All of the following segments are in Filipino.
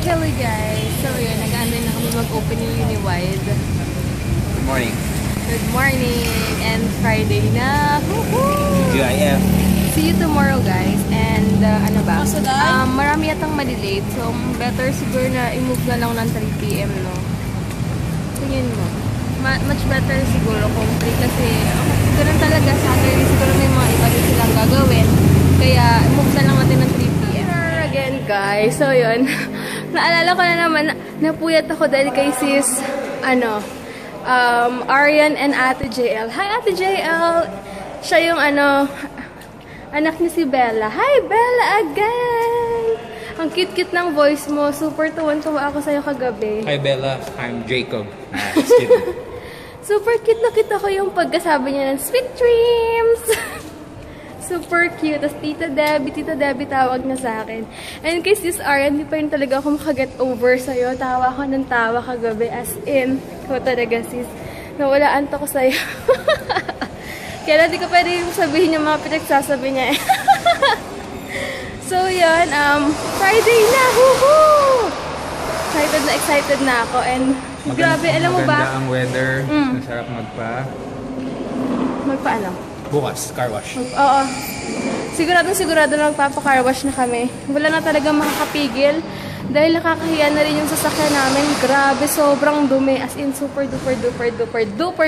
Hello guys! So yun, nag-aantay na kami mag-open yung Uniwide. Good morning. Good morning! And Friday na! Woohoo! GIF. See you tomorrow guys. And ano ba? Marami yatang malilate. So better siguro na i-move na lang ng 3 PM no? Tingin mo. Much better siguro kung 3 kasi ganun talaga Saturday siguro may mga iba din silang gagawin. Kaya move na lang natin ng 3 PM. Again guys. So yun. Naalala ko na naman, napuyat ako dahil kay sis, Arian and Ate JL. Hi Ate JL! Siya yung anak niya si Bella. Hi Bella again! Ang cute-cute ng voice mo. Super tuwan-tuwa ako sa'yo kagabi. Hi Bella, I'm Jacob. Super cute na kita ko yung pagkasabi niya ng sweet dreams! Super cute. Tapos Tita Debbie tawag na sa akin. And kay Sis Arian, hindi pa rin talaga ako makaget over sa'yo. Tawa ko ng tawa kagabi. As in, ko talaga sis. Nawalaan to ko sa'yo. Kaya hindi ko pwede yung sabihin yung mga pinagsasabi niya eh. So yun, Friday na! Woohoo! Excited na ako. And grabe, alam mo ba? Maganda ang weather. Masarap Magpaano? Bukas, car wash. Oo. Sigurado na magpapa-car wash na kami. Wala na talaga makakapigil. Dahil nakakahiya na rin yung sasakyan namin. Grabe, sobrang dumi. As in, super duper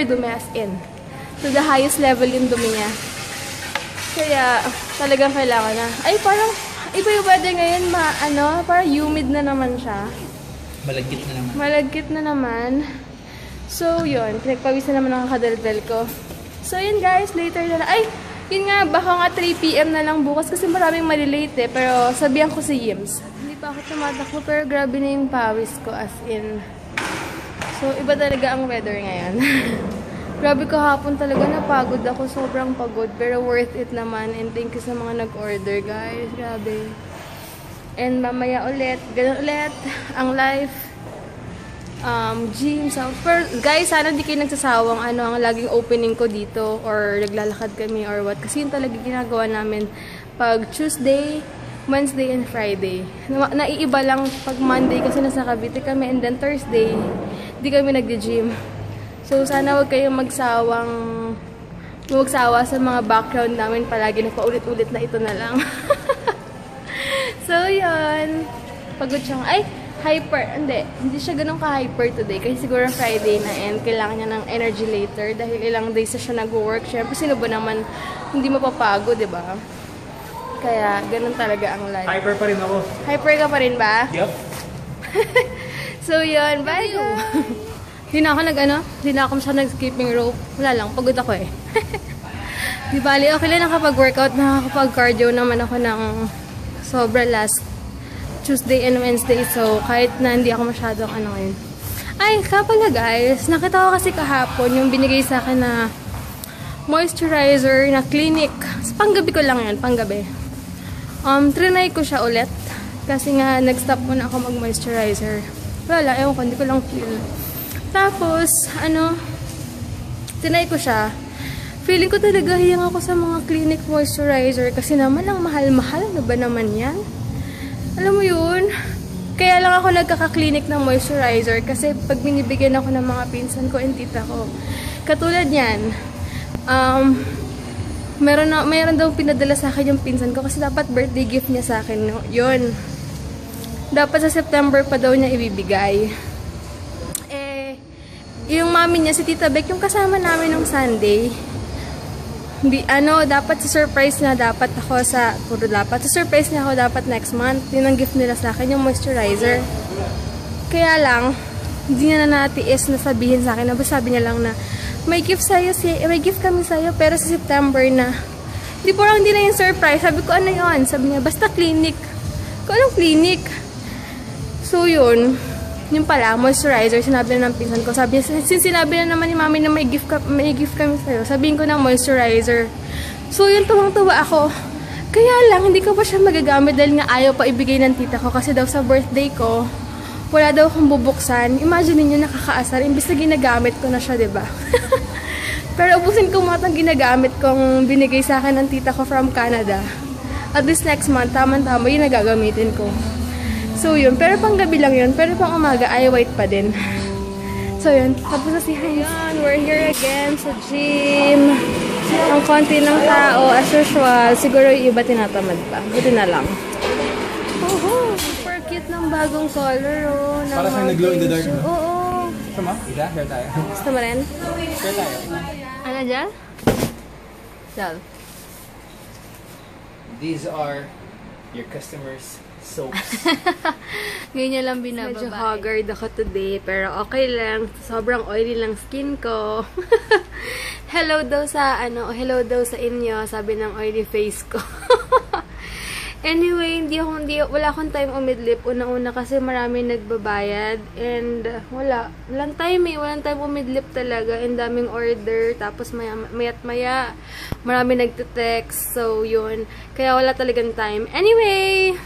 dumi as in. To the highest level yung dumi niya. Kaya, talagang kailangan na. Ay, parang, iba yung weather ngayon, parang humid na naman siya. Malagkit na naman. So, yun. Pinagpawis na naman ang kadaldal ko. So, yun guys, later na lang. Ay, yun nga, baka nga 3 PM na lang bukas kasi maraming malilate eh. Pero sabihan ko si Yims. Hindi pa ako tumatakbo pero grabe na yung pawis ko as in. So, iba talaga ang weather ngayon. Grabe kahapon talaga, napagod ako. Sobrang pagod pero worth it naman. And thank you sa mga nag-order guys. Grabe. And mamaya ulit, ganun ulit ang life. Gym. So, guys, sana hindi kayo nagsasawang ang laging opening ko dito or naglalakad kami or what. Kasi yun talaga ginagawa namin pag Tuesday, Wednesday, and Friday. Naiiba lang pag Monday kasi nasa Cavite kami and then Thursday, hindi kami nagde-gym. So, sana wag kayong magsawa sa mga background namin palagi na paulit-ulit na ito na lang. So, yun. Pagod siyang, hindi siya ganun ka-hyper today kasi siguro Friday na and kailangan niya ng energy later dahil ilang days na siya nag-work. Siyempre, sino ba naman hindi mapapagod, di ba? Kaya, ganun talaga ang life. Hyper pa rin ako. Hyper ka pa rin ba? Yup. So, yun. Bye! Hindi na ako masyadong nag-skipping rope. Wala lang, pagod ako eh. Di bali, okay lang nakapag-workout, nakakapag-cardio naman ako ng sobra last Tuesday and Wednesday. So, kahit na hindi ako masyadong ngayon. Ay, kapala guys. Nakita ko kasi kahapon yung binigay sa akin na moisturizer na Clinique. Panggabi ko lang yan, panggabi. Trinay ko siya ulit. Kasi nga, nag-stop muna ako mag-moisturizer. Wala, ewan ko, hindi ko lang feel. Tapos, trinay ko siya. Feeling ko talaga hiyang ako sa mga Clinique moisturizer. Kasi naman, ang mahal-mahal. Ano ba naman yan? Alam mo yun, kaya lang ako nagkaka-clinic ng moisturizer kasi pag binibigyan ako ng mga pinsan ko and tita ko. Katulad yan, meron daw pinadala sa akin yung pinsan ko kasi dapat birthday gift niya sa akin. No? Yun. Dapat sa September pa daw niya ibibigay. Yung mami niya, si Tita Beck, yung kasama namin nung Sunday, dapat surprise na dapat ako surprise niya ako dapat next month. Yun ang gift nila sa akin, yung moisturizer. Kaya lang, hindi na natiis na sabihin sa akin. Sabi niya lang na, may gift kami sa'yo, pero sa September na. Hindi na yung surprise. Sabi ko, ano yun? Sabi niya, basta Clinique. Kung anong Clinique? So, yun. Yung pala, moisturizer, sinabi na ng pinsan ko. Sabi niya, since sinabi na naman ni mami na may gift kami sa'yo, sabihin ko na moisturizer. So, yun, tuwang-tuwa ako. Kaya lang, hindi ko pa siya magagamit dahil nga ayaw pa ibigay ng tita ko. Kasi daw sa birthday ko, wala daw akong bubuksan. Imagine niyo nakakaasar. Imbis na ginagamit ko na siya, diba? Pero ubusin ko muna itong ginagamit kong binigay sa akin ng tita ko from Canada. At this next month, tama-tama, yun nagagamitin ko. So, yun. Pero pang gabi lang yun. Pero pang umaga ay white pa din. So, yun. Tapos na si Heinz. We're here again sa gym. Ang konti ng tao, as usual. Siguro yung iba tinatamad pa. Buti na lang. Super cute ng bagong color, oh. Para sa nag-glow in the dark. Oo. Gusto mo? Isa? Share tayo. Gusto mo rin? Share tayo. Ano dyan? Dyan. These are your customers' soaps. Ganyan lang binababa. Medyo haggard ako today, pero okay lang. Sobrang oily lang skin ko. Hello daw sa, inyo, sabi ng oily face ko. Anyway, wala akong time umidlip. Una-una kasi marami nagbabayad. And walang time walang time umidlip talaga. And daming order. Tapos maya't maya, marami nagte-text. So, yun. Kaya wala talagang time. Anyway,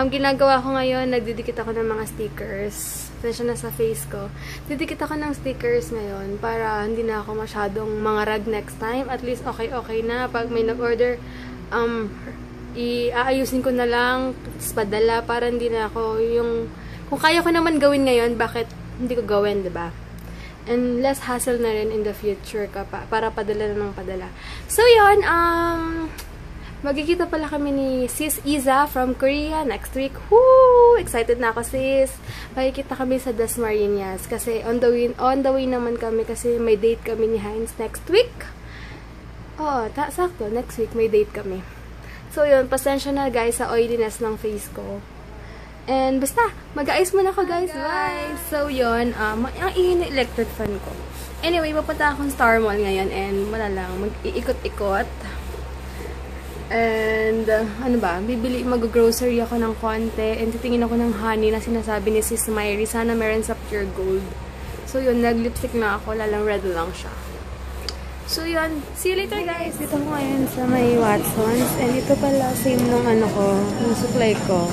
ginagawa ko ngayon, nagdidikit ako ng mga stickers. Pasensya na sa face ko. Didikit ako ng stickers ngayon para hindi na ako masyadong mangarag next time. At least okay na. Pag may nag-order, iaayusin ko na lang, tapos padala, para hindi na ako kung kaya ko naman gawin ngayon, bakit hindi ko gawin, diba? And less hassle na rin in the future para padala na ng padala. So, yun, magkikita pala kami ni Sis Iza from Korea next week. Woo! Excited na ako, sis. Magkikita kami sa Dasmariñas kasi on the way naman kami kasi may date kami ni Heinz next week. Oh, sakto, next week may date kami. So, yun, pasensya na guys sa oiliness ng face ko. And, basta, mag-aayos muna ako guys. Bye! So, yun, ang ingin na electric fan ko. Anyway, mapunta akong Star Mall ngayon and wala lang, mag-iikot-ikot. And, mag-grocery ako ng konti and titingin ako ng honey na sinasabi ni Sis Myri. Sana meron sa Pure Gold. So, yun, nag-lipstick na ako, lalang red lang siya. So, yun. See you later, guys. Dito ko ngayon sa may Watsons. And ito pala, same nung yung supply ko.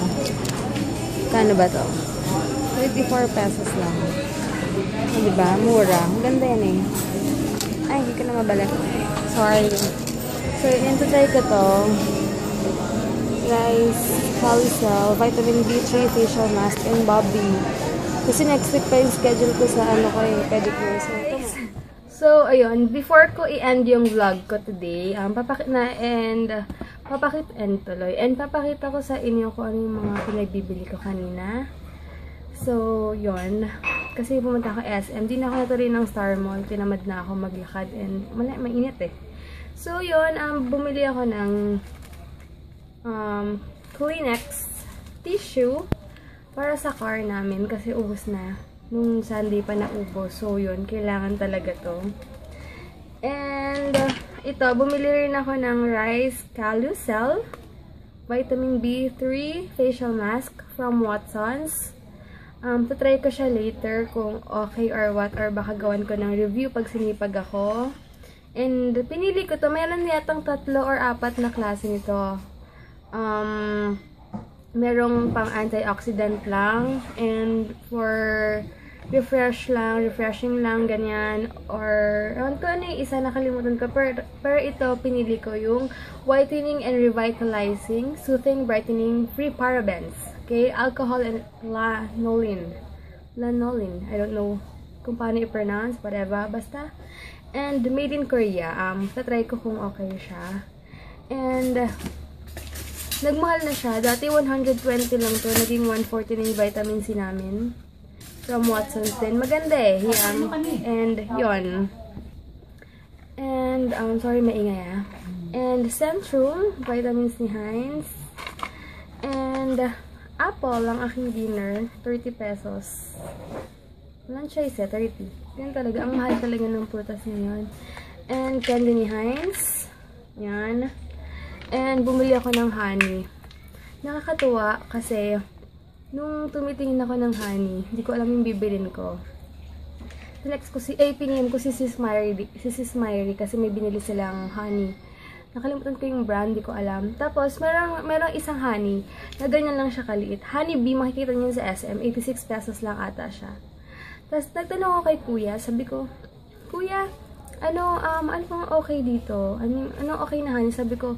Kano ba to? 34 pesos lang. Diba? Mura. Maganda yan eh. Ay, hindi ko na mabalik. Sorry. So, yun. Try ko to. Rice, carousel, vitamin B3, facial mask, and Bobby. Kasi next week pa yung schedule ko sa pedicure. So, ito mo. So, ayun, before ko i-end yung vlog ko today, papakita ko sa inyo kung ano yung mga pinagbibili ko kanina. So, yun. Kasi pumunta ako SM, di na ako natuloy ng Star Mall, tinamad na ako maglakad, and mainit eh. So, yun, bumili ako ng Kleenex tissue para sa car namin kasi ubos na. Nung Sunday pa naubos. So, yun. Kailangan talaga to. And, ito. Bumili rin ako ng Rice Carousel. Vitamin B3 facial mask from Watsons. Tatry ko siya later kung okay or what. Or baka gawan ko ng review pag sinipag ako. And, pinili ko to. Meron yatang 3 or 4 na klase nito. Merong pang antioxidant lang. And, for refreshing lang, ganyan. Or, ewan ko ano yung isa, nakalimutan ko. Pero ito, pinili ko yung whitening and revitalizing, soothing, brightening, free parabens. Okay? Alcohol and lanolin. I don't know kung paano i-pronounce, whatever. Basta. And, made in Korea. Tatry ko kung okay siya. And, nagmahal na siya. Dati 120 lang to. Naging 140 na yung vitamin C namin. From Watsons din. Maganda eh. Yan. And, yon. And, sorry, maingay ah. And, Centrum, vitamins ni Heinz. And, Apple, ang aking dinner, 30 pesos. Walang choice eh, 30. Yan talaga. Ang mahal talaga ng prutas ngayon. And, candy ni Heinz. Yan. And, bumili ako ng honey. Nakakatuwa kasi, nung tumitingin ako ng honey, hindi ko alam yung bibilin ko. Pinili ko si Sis Myri kasi may binili silang honey. Nakalimutan ko yung brand, hindi ko alam. Tapos, merong isang honey na ganyan lang siya kaliit. Honey bee, makikita niyo sa SM, 86 pesos lang ata siya. Tapos, nagtanong ako kay kuya, sabi ko, Kuya, ano pang okay dito? Ano okay na honey? Sabi ko,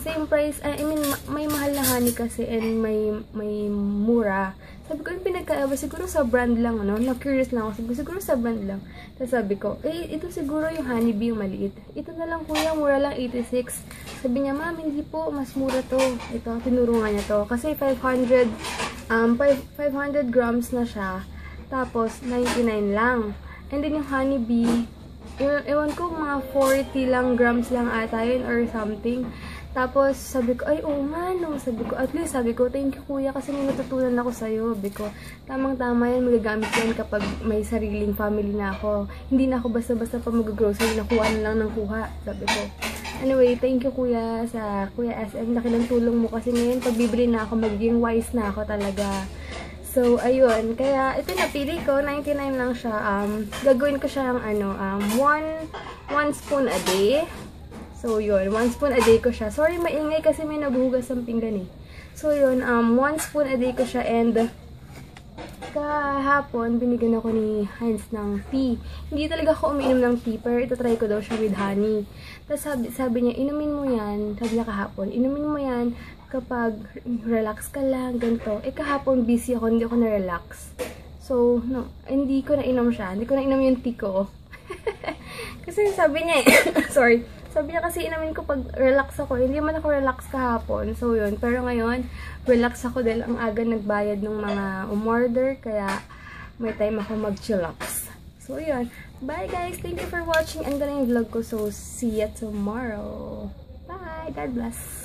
same price, I mean, may mahal na honey kasi and may mura. Sabi ko, yung pinagkaiba, siguro sa brand lang, ano? Na-curious lang ako. Sabi ko, siguro sa brand lang. Tapos sabi ko, ito siguro yung honeybee yung maliit. Ito na lang kuya, mura lang 86. Sabi niya, ma'am, hindi po, mas mura to. Ito, tinuro nga niya to. Kasi 500 grams na siya. Tapos, 99 lang. And then yung honeybee, ewan ko, mga 40 lang grams lang ata yun or something. Tapos, sabi ko, ay, oo nga, no. Sabi ko, at least, sabi ko, thank you, kuya, kasi may natutunan ako sa'yo. Sabi ko, tamang-tama yan, magagamit yan kapag may sariling family na ako. Hindi na ako basta-basta pa mag-grocery, nakuha na lang ng kuha. Sabi ko. Anyway, thank you, kuya, sa Kuya SM. Laki ng tulong mo kasi ngayon, pag bibili na ako, magiging wise na ako talaga. So, ayun. Kaya, ito napili ko. 99 lang siya. Gagawin ko siya ng 1 spoon a day. So, yun. 1 spoon a day ko siya. Sorry, maingay kasi may nabuhugas ng pinggan eh. So, yun. 1 spoon a day ko siya. And, kahapon, binigyan ako ni Heinz ng tea. Hindi talaga ako umiinom ng tea, pero ito try ko daw siya with honey. Tapos, sabi niya, inumin mo yan. Sabi niya kahapon, inumin mo yan kapag relax ka lang, ganito. Kahapon busy ako, hindi ako na-relax. So, no, hindi ko na-inom siya. Hindi ko na-inom yung tea ko. Kasi sabi niya sorry. Sabi niya kasi inumin ko pag relax ako. Hindi man ako relax kahapon. So, yun. Pero ngayon, relax ako dahil ang aga nagbayad ng mga umorder. Kaya, may time ako mag-chillax. So, yun. Bye, guys. Thank you for watching. Ang galing yung vlog ko. So, see ya tomorrow. Bye. God bless.